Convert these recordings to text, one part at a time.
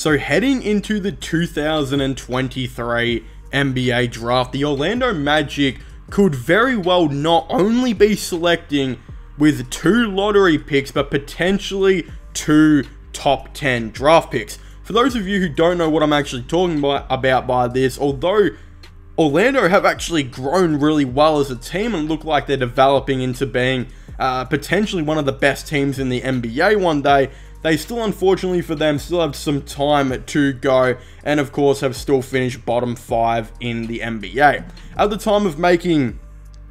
So heading into the 2023 NBA draft, the Orlando Magic could very well not only be selecting with 2 lottery picks, but potentially 2 top 10 draft picks. For those of you who don't know what I'm actually talking about by this, although Orlando have actually grown really well as a team and look like they're developing into being potentially one of the best teams in the NBA one day, they still, unfortunately for them, still have some time to go, and of course have still finished bottom 5 in the NBA. At the time of making,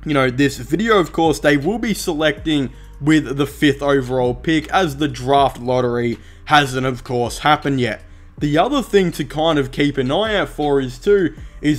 this video, of course, they will be selecting with the 5th overall pick, as the draft lottery hasn't, of course, happened yet. The other thing to kind of keep an eye out for is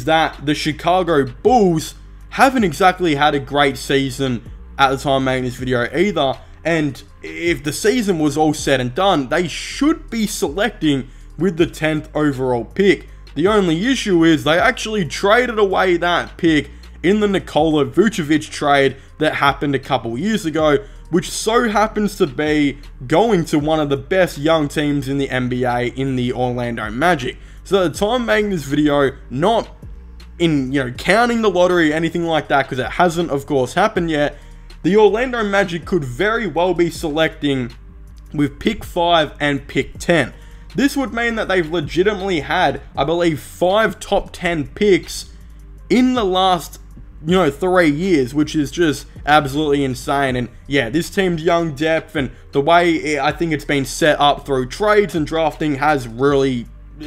that the Chicago Bulls haven't exactly had a great season at the time of making this video either, and if the season was all said and done, they should be selecting with the 10th overall pick. The only issue is they actually traded away that pick in the Nikola Vucevic trade that happened a couple years ago, which so happens to be going to one of the best young teams in the NBA in the Orlando Magic. So at the time of making this video, not in, counting the lottery or anything like that, because it hasn't, of course, happened yet, the Orlando Magic could very well be selecting with pick 5 and pick 10. This would mean that they've legitimately had, I believe, 5 top 10 picks in the last 3 years, which is just absolutely insane. And yeah, this team's young depth and the way I think it's been set up through trades and drafting has really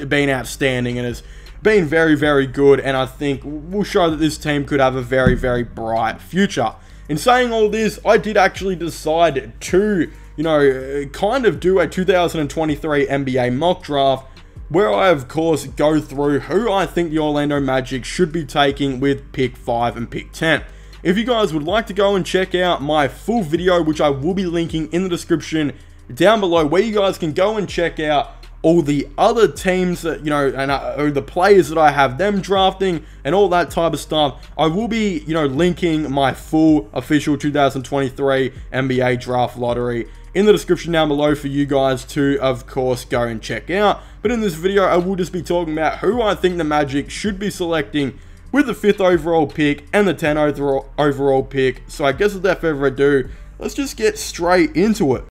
been outstanding and has been very, very good, and I think will show that this team could have a very, very bright future. In saying all this, I did actually decide to, kind of do a 2023 NBA mock draft, where I, of course, go through who I think the Orlando Magic should be taking with pick 5 and pick 10. If you guys would like to go and check out my full video, which I will be linking in the description down below, where you guys can go and check out all the other teams that, and the players that I have them drafting and all that type of stuff, I will be, linking my full official 2023 NBA draft lottery in the description down below for you guys to, of course, go and check out. But in this video, I will just be talking about who I think the Magic should be selecting with the 5th overall pick and the 10th overall pick. So I guess without further ado, let's just get straight into it.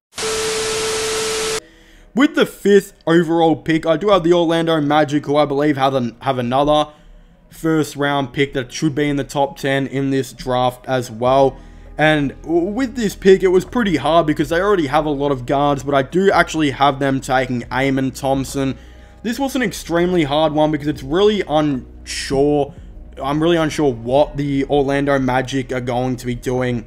With the 5th overall pick, I do have the Orlando Magic, who I believe have another first round pick that should be in the top 10 in this draft as well. And with this pick, it was pretty hard because they already have a lot of guards, but I do actually have them taking Amen Thompson. This was an extremely hard one because it's really unsure. I'm really unsure what the Orlando Magic are going to be doing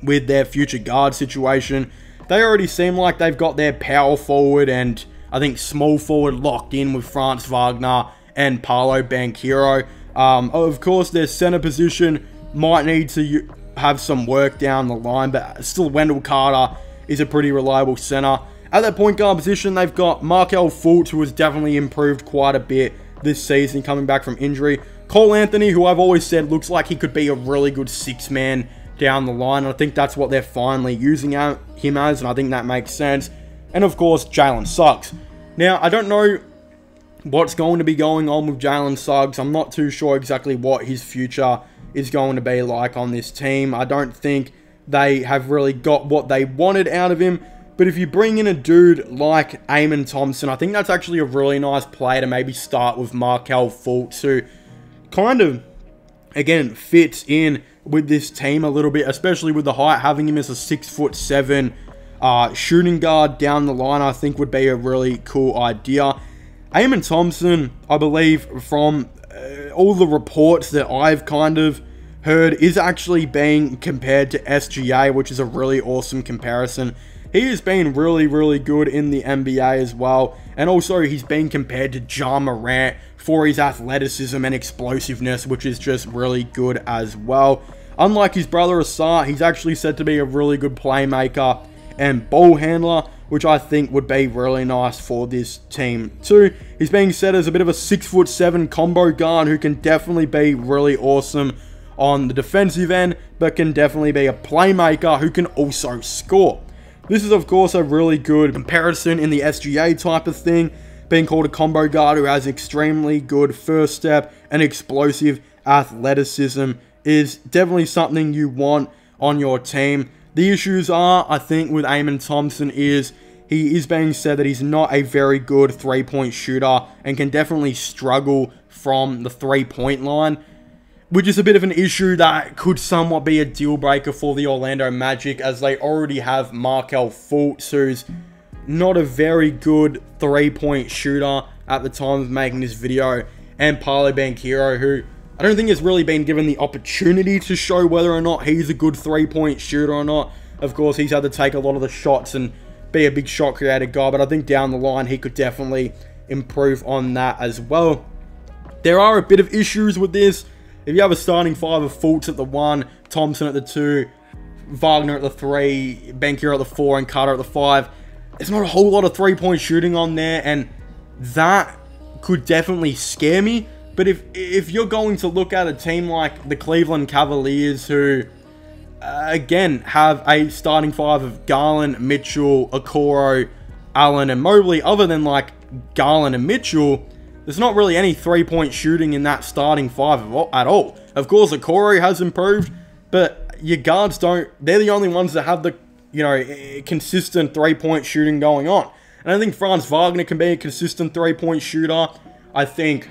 with their future guard situation. They already seem like they've got their power forward and I think small forward locked in with Franz Wagner and Paolo Banchero. Of course, their center position might need to have some work down the line, but still Wendell Carter is a pretty reliable center. At that point guard position, they've got Markelle Fultz, who has definitely improved quite a bit this season coming back from injury. Cole Anthony, who I've always said looks like he could be a really good 6-man down the line, and I think that's what they're finally using him as, and I think that makes sense. And of course, Jalen Suggs. Now, I don't know what's going to be going on with Jalen Suggs. I'm not too sure exactly what his future is going to be like on this team. I don't think they have really got what they wanted out of him, but if you bring in a dude like Amen Thompson, I think that's actually a really nice play to maybe start with Markelle Fultz, who kind of, again, fits in with this team a little bit, especially with the height. Having him as a 6'7" shooting guard down the line, I think would be a really cool idea. Amen Thompson, I believe from all the reports that I've kind of heard, is actually being compared to SGA, which is a really awesome comparison. He has been really, really good in the NBA as well, and also he's been compared to Ja Morant for his athleticism and explosiveness, which is just really good as well. Unlike his brother Asar, he's actually said to be a really good playmaker and ball handler, which I think would be really nice for this team too. He's being set as a bit of a 6'7" combo guard who can definitely be really awesome on the defensive end, but can definitely be a playmaker who can also score. This is, of course, a really good comparison in the SGA type of thing, being called a combo guard who has extremely good first step and explosive athleticism is definitely something you want on your team. The issues are, I think, with Amen Thompson is he is being said that he's not a very good three-point shooter and can definitely struggle from the three-point line, which is a bit of an issue that could somewhat be a deal breaker for the Orlando Magic, as they already have Markelle Fultz, who's not a very good three-point shooter at the time of making this video, and Paolo Banchero, who I don't think has really been given the opportunity to show whether or not he's a good three-point shooter or not. Of course, he's had to take a lot of the shots and be a big shot creator guy, but I think down the line he could definitely improve on that as well. There are a bit of issues with this. If you have a starting five of Fultz at the 1, Thompson at the 2, Wagner at the 3, Banchero at the 4, and Carter at the 5, there's not a whole lot of three-point shooting on there, and that could definitely scare me. But if you're going to look at a team like the Cleveland Cavaliers, who, again, have a starting five of Garland, Mitchell, Okoro, Allen, and Mobley, other than, like, Garland and Mitchell, there's not really any three-point shooting in that starting five at all. Of course, Okoro has improved, but your guards don't. They're the only ones that have the, you know, consistent three-point shooting going on. And I think Franz Wagner can be a consistent three-point shooter. I think,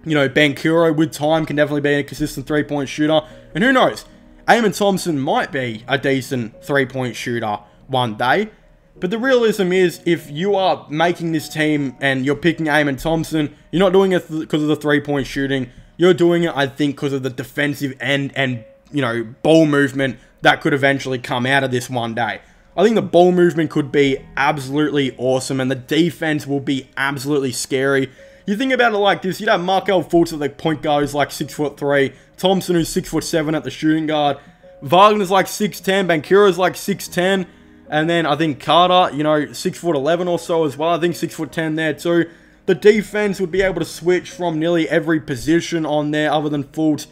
you know, Banchero with time can definitely be a consistent three-point shooter. And who knows, Amen Thompson might be a decent three-point shooter one day. But the realism is, if you are making this team and you're picking Amen Thompson, you're not doing it because of the three-point shooting. You're doing it, I think, because of the defensive end and, you know, ball movement that could eventually come out of this one day. I think the ball movement could be absolutely awesome, and the defense will be absolutely scary. You think about it like this, you'd have Markelle Fultz at the point guard who's like 6'3", Thompson who's 6'7" at the shooting guard, Wagner's like 6'10", Banchero's like 6'10", and then I think Carter, you know, 6'11" or so as well. I think 6'10" there too. The defense would be able to switch from nearly every position on there other than Fultz.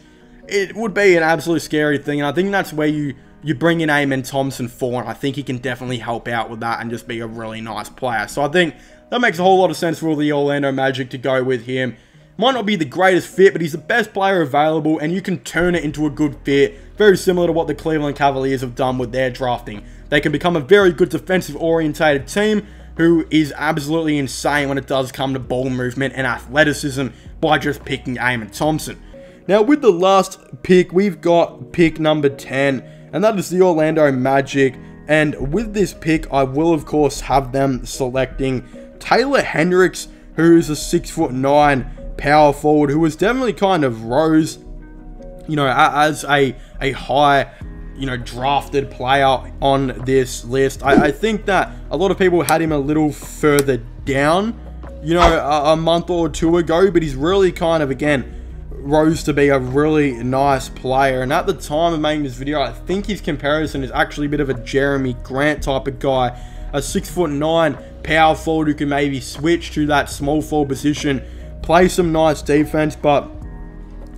It would be an absolute scary thing, and I think that's where you bring in Amen Thompson for, and I think he can definitely help out with that and just be a really nice player. So I think that makes a whole lot of sense for the Orlando Magic to go with him. Might not be the greatest fit, but he's the best player available, and you can turn it into a good fit. Very similar to what the Cleveland Cavaliers have done with their drafting. They can become a very good defensive-orientated team who is absolutely insane when it does come to ball movement and athleticism by just picking Amen Thompson. Now, with the last pick, we've got pick number 10, and that is the Orlando Magic. And with this pick, I will, of course, have them selecting Taylor Hendricks, who's a 6'9" power forward, who was definitely kind of rose, you know, as a high, you know, drafted player on this list. I think that a lot of people had him a little further down, you know, a month or two ago, but he's really kind of, again, rose to be a really nice player. And at the time of making this video, I think his comparison is actually a bit of a Jeremy Grant type of guy, a 6'9" power forward who can maybe switch to that small forward position, play some nice defense, but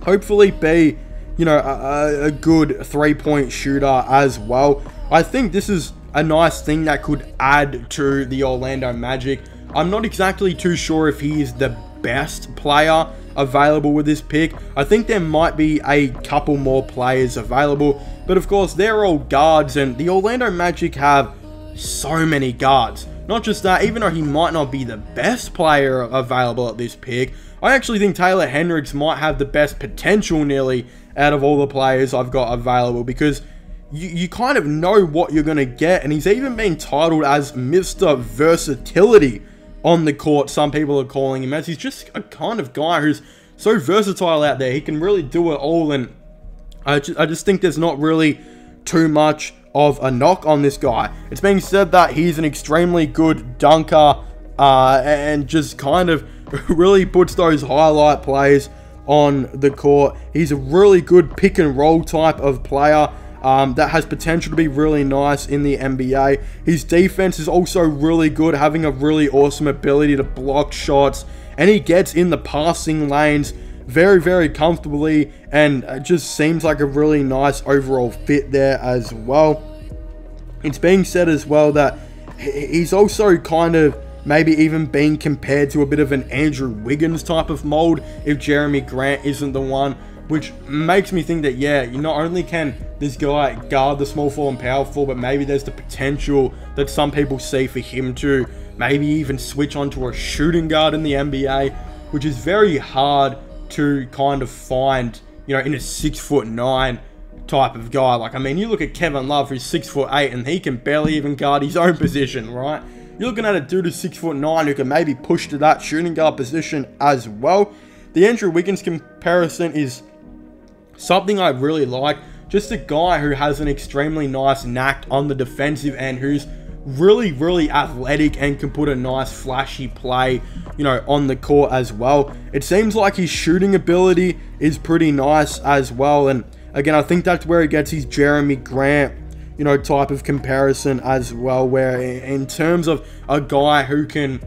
hopefully be, you know, a good three-point shooter as well. I think this is a nice thing that could add to the Orlando Magic. I'm not exactly too sure if he is the best player available with this pick. I think there might be a couple more players available, but of course they're all guards, and the Orlando Magic have so many guards. Not just that, even though he might not be the best player available at this pick, I actually think Taylor Hendricks might have the best potential nearly out of all the players I've got available, because you kind of know what you're going to get, and he's even been titled as Mr. Versatility on the court. Some people are calling him, as he's just a kind of guy who's so versatile out there. He can really do it all, and I just think there's not really too much of a knock on this guy. It's being said that he's an extremely good dunker, and just kind of really puts those highlight plays on the court. He's a really good pick and roll type of player that has potential to be really nice in the NBA. His defense is also really good, having a really awesome ability to block shots, and he gets in the passing lanes very, very comfortably, and it just seems like a really nice overall fit there as well. It's being said as well that he's also kind of, maybe even being compared to a bit of an Andrew Wiggins type of mold if Jerami Grant isn't the one, which makes me think that, yeah, not only can this guy guard the small forward and power forward, but maybe there's the potential that some people see for him to maybe even switch onto a shooting guard in the NBA, which is very hard to kind of find, in a 6'9" type of guy. Like, I mean, you look at Kevin Love, who's 6'8", and he can barely even guard his own position, right? You're looking at a dude who's 6'9" who can maybe push to that shooting guard position as well. The Andrew Wiggins comparison is something I really like. Just a guy who has an extremely nice knack on the defensive end, who's really, really athletic and can put a nice flashy play, on the court as well. It seems like his shooting ability is pretty nice as well. And again, I think that's where he gets his Jerami Grant, type of comparison as well, where in terms of a guy who can,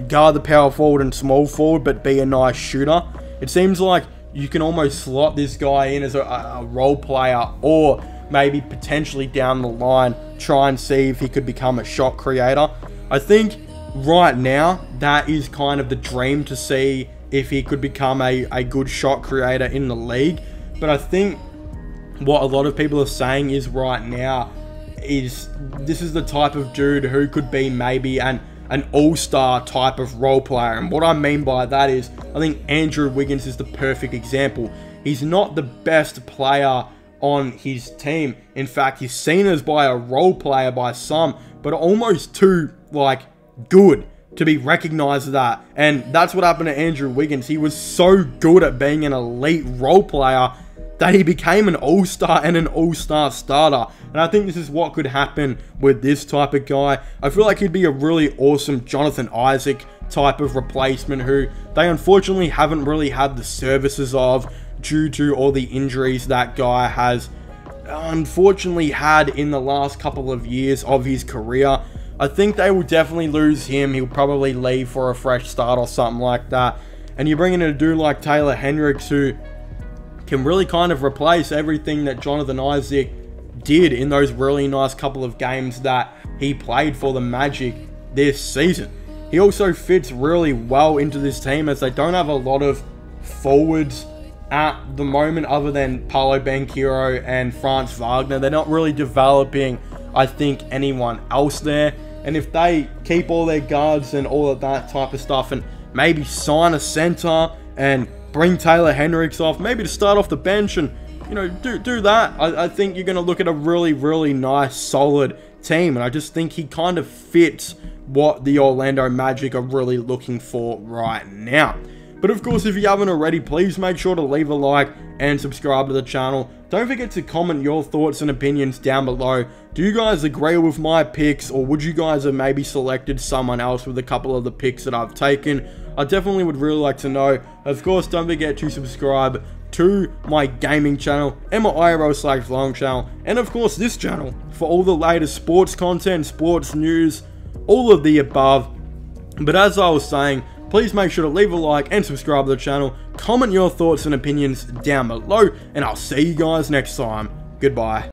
guard the power forward and small forward, but be a nice shooter, it seems like you can almost slot this guy in as a role player, or maybe potentially down the line try and see if he could become a shot creator. I think right now that is kind of the dream, to see if he could become a good shot creator in the league. But I think what a lot of people are saying is right now is this is the type of dude who could be maybe an all-star type of role player. And what I mean by that is, I think Andrew Wiggins is the perfect example. He's not the best player on his team. In fact, he's seen as by a role player by some, but almost too, good to be recognized as that. And that's what happened to Andrew Wiggins. He was so good at being an elite role player that he became an all-star and an all-star starter. And I think this is what could happen with this type of guy. I feel like he'd be a really awesome Jonathan Isaac type of replacement, who they unfortunately haven't really had the services of due to all the injuries that guy has unfortunately had in the last couple of years of his career. I think they will definitely lose him. He'll probably leave for a fresh start or something like that. And you bring in a dude like Taylor Hendricks, who can really kind of replace everything that Jonathan Isaac did in those really nice couple of games that he played for the Magic this season. He also fits really well into this team, as they don't have a lot of forwards at the moment other than Paolo Banchero and Franz Wagner. They're not really developing, I think, anyone else there. And if they keep all their guards and all of that type of stuff, and maybe sign a center and bring Taylor Hendricks off, maybe to start off the bench, and do that, I think you're going to look at a really, really nice, solid team. And I just think he kind of fits what the Orlando Magic are really looking for right now. But of course, if you haven't already, please make sure to leave a like and subscribe to the channel. Don't forget to comment your thoughts and opinions down below. Do you guys agree with my picks, or would you guys have maybe selected someone else with a couple of the picks that I've taken? I definitely would really like to know. Of course, don't forget to subscribe to my gaming channel and my IRL/vlogging channel, and of course this channel for all the latest sports content, sports news, all of the above. But as I was saying, please make sure to leave a like and subscribe to the channel. Comment your thoughts and opinions down below, and I'll see you guys next time. Goodbye.